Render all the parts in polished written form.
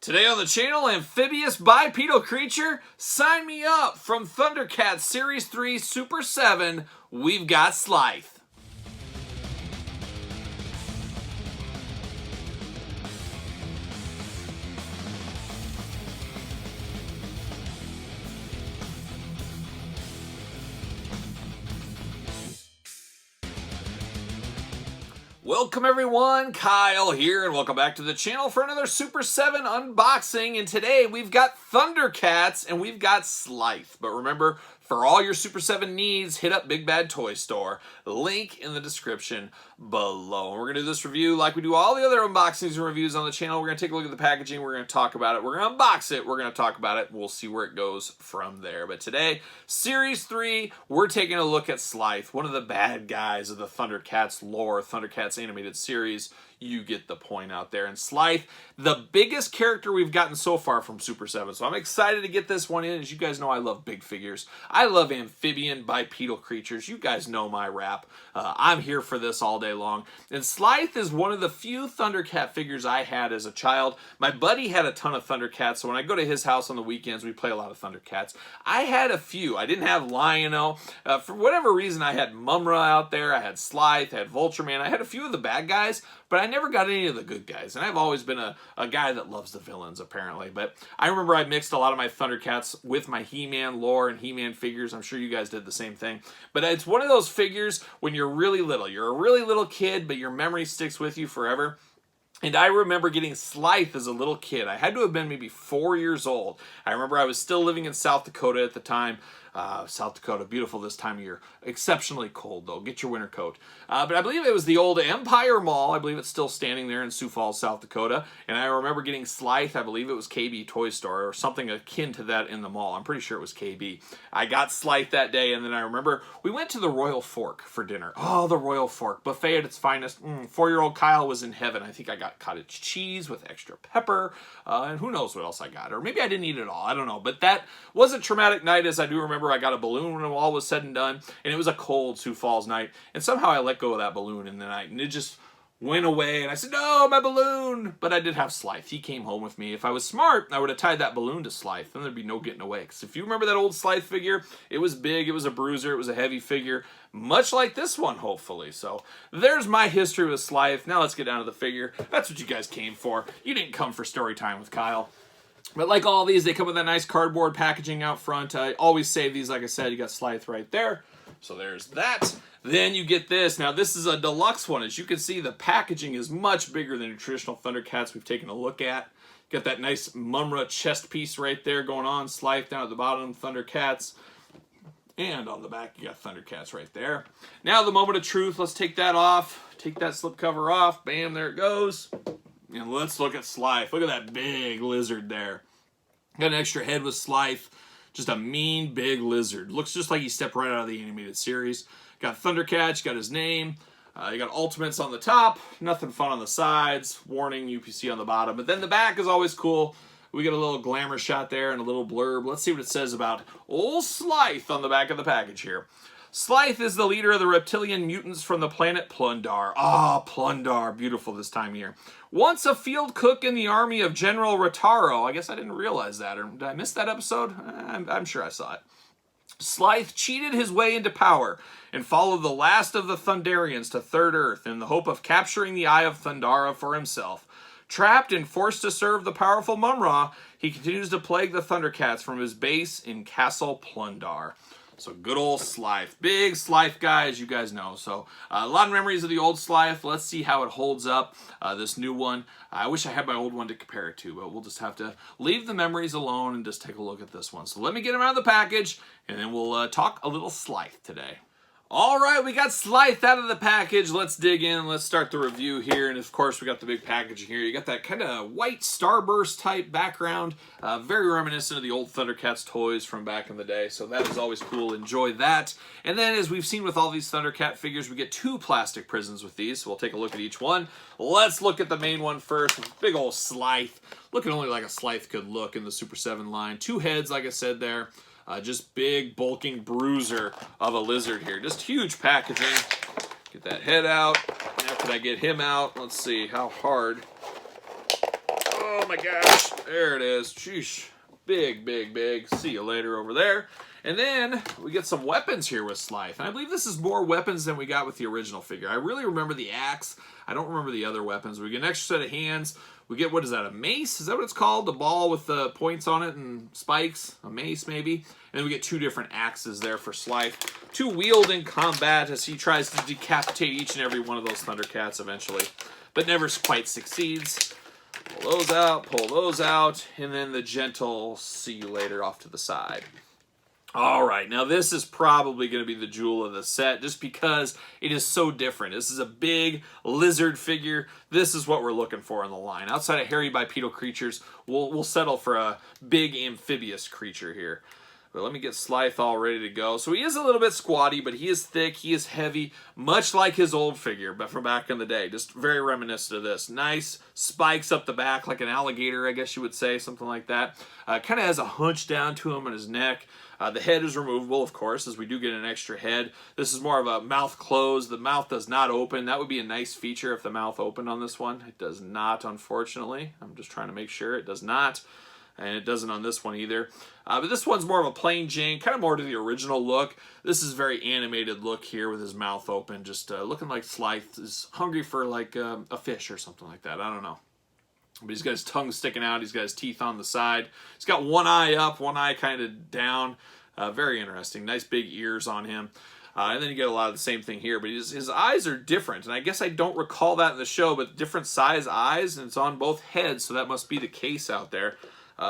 Today on the channel, amphibious bipedal creature, sign me up. From Thundercats Series 3 Super 7, we've got Slithe. Welcome everyone, Kyle here, and welcome back to the channel for another Super 7 unboxing. And today we've got Thundercats and we've got Slithe. But remember, for all your Super 7 needs, hit up Big Bad Toy Store. Link in the description below. And we're going to do this review like we do all the other unboxings and reviews on the channel. We're going to take a look at the packaging. We're going to talk about it. We're going to unbox it. We're going to talk about it. We'll see where it goes from there. But today, Series 3, we're taking a look at Slithe, one of the bad guys of the Thundercats lore, Thundercats animated series. You get the point out there. And Slithe, the biggest character we've gotten so far from Super 7. So I'm excited to get this one in. As you guys know, I love big figures. I love amphibian bipedal creatures. You guys know my rap. I'm here for this all day long. And Slithe is one of the few Thundercat figures I had as a child. My buddy had a ton of Thundercats, so when I go to his house on the weekends, we play a lot of Thundercats. I had a few. I didn't have Lion-O. For whatever reason, I had Mumra out there. I had Slithe. I had Vulture-Man. I had a few of the bad guys, but I never got any of the good guys. And I've always been a guy that loves the villains, apparently. But I remember I mixed a lot of my Thundercats with my He-Man lore and He-Man figures. I'm sure you guys did the same thing. But it's one of those figures when you're really little. You're a really little kid, but your memory sticks with you forever. And I remember getting Slithe as a little kid. I had to have been maybe 4 years old. I remember I was still living in South Dakota at the time. South Dakota, beautiful this time of year. Exceptionally cold, though. Get your winter coat. But I believe it was the old Empire Mall. I believe it's still standing there in Sioux Falls, South Dakota. And I remember getting Slithe. I believe it was KB Toy Store or something akin to that in the mall. I'm pretty sure it was KB. I got Slithe that day, and then I remember we went to the Royal Fork for dinner. Oh, the Royal Fork. Buffet at its finest. 4-year-old Kyle was in heaven. I think I got cottage cheese with extra pepper. And who knows what else I got. Or maybe I didn't eat it all. I don't know. But that was a traumatic night, as I do remember. I got a balloon when all was said and done, and it was a cold Sioux Falls night, and somehow I let go of that balloon in the night, and it just went away, and I said, no, my balloon! But I did have Slithe. He came home with me. If I was smart, I would have tied that balloon to Slithe, then there'd be no getting away. Because if you remember that old Slithe figure, it was big, it was a bruiser, it was a heavy figure, much like this one, hopefully. So there's my history with Slithe. Now let's get down to the figure. That's what you guys came for. You didn't come for story time with Kyle. But like all these, they come with that nice cardboard packaging out front. I always save these, like I said. You got Slithe right there. So there's that. Then you get this. Now this is a deluxe one. As you can see, the packaging is much bigger than the traditional Thundercats we've taken a look at. Got that nice Mumra chest piece right there going on. Slithe down at the bottom, Thundercats. And on the back, you got Thundercats right there. Now the moment of truth. Let's take that off. Take that slipcover off. Bam, there it goes. And let's look at Slithe. Look at that big lizard there. Got an extra head with Slithe. Just a mean, big lizard. Looks just like he stepped right out of the animated series. Got Thundercats, got his name. You got Ultimates on the top. Nothing fun on the sides. Warning, UPC on the bottom. But then the back is always cool. We get a little glamour shot there and a little blurb. Let's see what it says about old Slithe on the back of the package here. Slithe is the leader of the reptilian mutants from the planet Plundar. Ah, Plundar. Beautiful this time of year. Once a field cook in the army of General Rotaro. I guess I didn't realize that. Or did I miss that episode? I'm sure I saw it. Slithe cheated his way into power and followed the last of the Thundarians to Third Earth in the hope of capturing the Eye of Thundara for himself. Trapped and forced to serve the powerful Mumra, he continues to plague the Thundercats from his base in Castle Plundar. So good old Slithe. Big Slithe guy, as you guys know. So a lot of memories of the old Slithe. Let's see how it holds up, this new one. I wish I had my old one to compare it to, but we'll just have to leave the memories alone and just take a look at this one. So let me get him out of the package, and then we'll talk a little Slithe today. All right, we got Slithe out of the package. Let's dig in. Let's start the review here. And of course, we got the big packaging here. You got that kind of white starburst type background. Very reminiscent of the old Thundercats toys from back in the day. So that is always cool. Enjoy that. And then as we've seen with all these Thundercat figures, we get 2 plastic prisons with these. So we'll take a look at each one. Let's look at the main one first. Big old Slithe. Looking only like a Slithe could look in the Super 7 line. 2 heads, like I said there. Just big, bulking bruiser of a lizard here. Just huge packaging. Get that head out. Now can I get him out? Let's see how hard. Oh my gosh. There it is. Sheesh. Big, big, big. See you later over there. And then we get some weapons here with Slithe. And I believe this is more weapons than we got with the original figure. I really remember the axe. I don't remember the other weapons. We get an extra set of hands. We get, what is that, a mace? Is that what it's called? The ball with the points on it and spikes? A mace, maybe? And then we get 2 different axes there for Slithe to wield in combat as he tries to decapitate each and every one of those Thundercats eventually, but never quite succeeds. Pull those out, and then the gentle see you later off to the side. All right, now this is probably going to be the jewel of the set just because it is so different. This is a big lizard figure. This is what we're looking for in the line. Outside of hairy bipedal creatures, we'll settle for a big amphibious creature here. But let me get Slithe all ready to go. So he is a little bit squatty, but he is thick, he is heavy, much like his old figure, but from back in the day. Just very reminiscent of this. Nice spikes up the back like an alligator, I guess you would say, something like that. Kind of has a hunch down to him on his neck. The head is removable, of course, as we do get an extra head. This is more of a mouth closed. The mouth does not open. That would be a nice feature if the mouth opened on this one. It does not, unfortunately. I'm just trying to make sure it does not. And it doesn't on this one either. But this one's more of a plain Jane, kind of more to the original look. This is a very animated look here with his mouth open, just looking like Slithe is hungry for like a fish or something like that. I don't know. But he's got his tongue sticking out. He's got his teeth on the side. He's got one eye up, one eye kind of down. Very interesting. Nice big ears on him. And then you get a lot of the same thing here, but his eyes are different. And I guess I don't recall that in the show, but different size eyes, and it's on both heads, so that must be the case out there.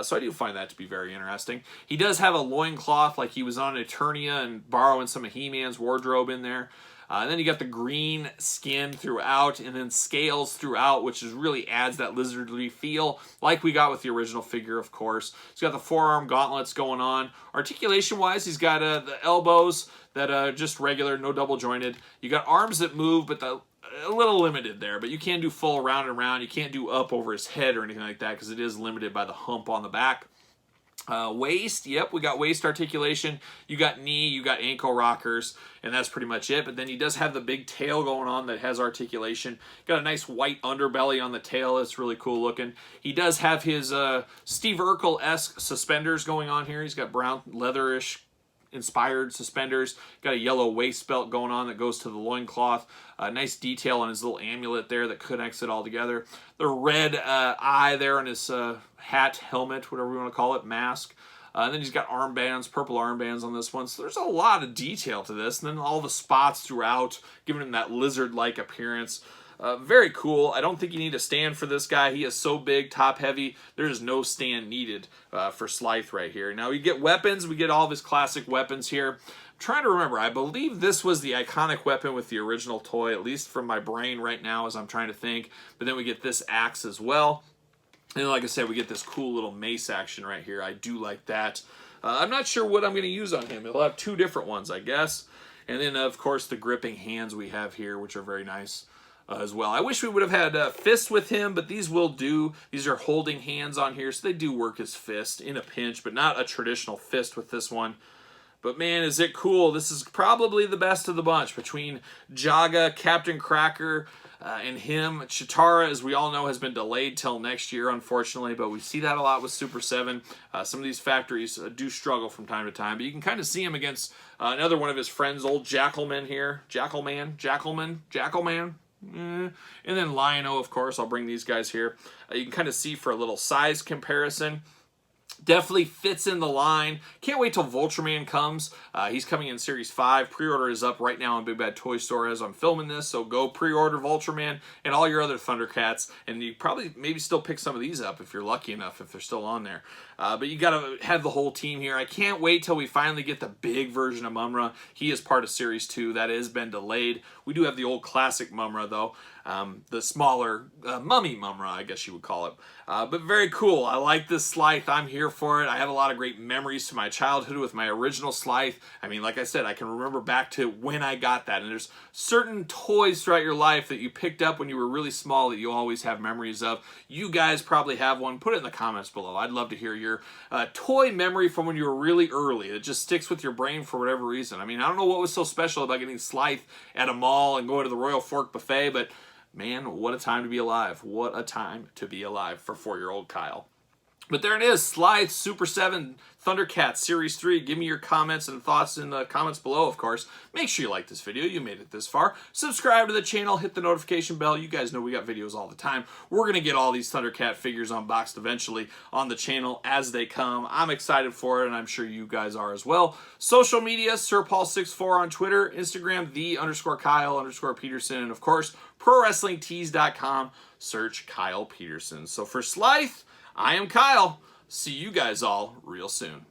So I do find that to be very interesting. He does have a loincloth like he was on Eternia and borrowing some of He-Man's wardrobe in there. And then you got the green skin throughout and then scales throughout, which is really adds that lizardly feel like we got with the original figure, of course. He's got the forearm gauntlets going on. Articulation-wise, he's got the elbows that are just regular, no double jointed. You got arms that move, but a little limited there, but you can do full round and round. You can't do up over his head or anything like that because it is limited by the hump on the back. Waist, yep, we got waist articulation. You got knee, you got ankle rockers, and that's pretty much it. But then he does have the big tail going on that has articulation. Got a nice white underbelly on the tail. It's really cool looking. He does have his Steve Urkel-esque suspenders going on here. He's got brown leatherish inspired suspenders. Got a yellow waist belt going on that goes to the loincloth. Nice detail on his little amulet there that connects it all together. The red eye there on his hat, helmet, whatever you want to call it, mask. And then he's got armbands, purple armbands on this one. So there's a lot of detail to this. And then all the spots throughout, giving him that lizard-like appearance. Very cool. I don't think you need a stand for this guy. He is so big, top heavy. There is no stand needed for Slithe right here. Now, you get weapons. We get all of his classic weapons here. I'm trying to remember. I believe this was the iconic weapon with the original toy, at least from my brain right now as I'm trying to think. But then we get this axe as well. And like I said, we get this cool little mace action right here. I do like that. I'm not sure what I'm going to use on him. He'll have 2 different ones, I guess. And then, of course, the gripping hands we have here, which are very nice. As well. I wish we would have had fists with him, but these will do. These are holding hands on here, so they do work as fist in a pinch, but not a traditional fist with this one. But man, is it cool. This is probably the best of the bunch between Jaga, Captain Cracker, and him. Chitara, as we all know, has been delayed till next year, unfortunately, but we see that a lot with Super 7. Some of these factories do struggle from time to time, but you can kind of see him against another one of his friends, old Jackalman here. Jackalman. And then Lion-O, of course. I'll bring these guys here. You can kind of see for a little size comparison. Definitely fits in the line. Can't wait till Vultureman comes. He's coming in Series 5. Pre-order is up right now on Big Bad Toy Store as I'm filming this, so go pre-order Vultureman and all your other Thundercats, and you probably maybe still pick some of these up if you're lucky enough, if they're still on there. But you got to have the whole team here. I can't wait till we finally get the big version of Mumra. He is part of Series 2. That has been delayed. We do have the old classic Mumra, though. The smaller mummy Mumra, I guess you would call it. But very cool. I like this Slithe. I'm here for it. I have a lot of great memories to my childhood with my original Slithe. I mean, like I said, I can remember back to when I got that. And there's certain toys throughout your life that you picked up when you were really small that you always have memories of. You guys probably have one. Put it in the comments below. I'd love to hear your toy memory from when you were really early. It just sticks with your brain for whatever reason. I mean, I don't know what was so special about getting Slithe at a mall and going to the Royal Fork Buffet, but Man, what a time to be alive. What a time to be alive for 4-year-old Kyle. But there it is, Slithe Super 7 Thundercats Series 3. Give me your comments and thoughts in the comments below, of course. Make sure you like this video. You made it this far. Subscribe to the channel. Hit the notification bell. You guys know we got videos all the time. We're going to get all these Thundercat figures unboxed eventually on the channel as they come. I'm excited for it, and I'm sure you guys are as well. Social media, SirPaul64 on Twitter, Instagram, _Kyle_Peterson, and of course, ProWrestlingTees.com. Search Kyle Peterson. So for Slithe, I am Kyle. See you guys all real soon.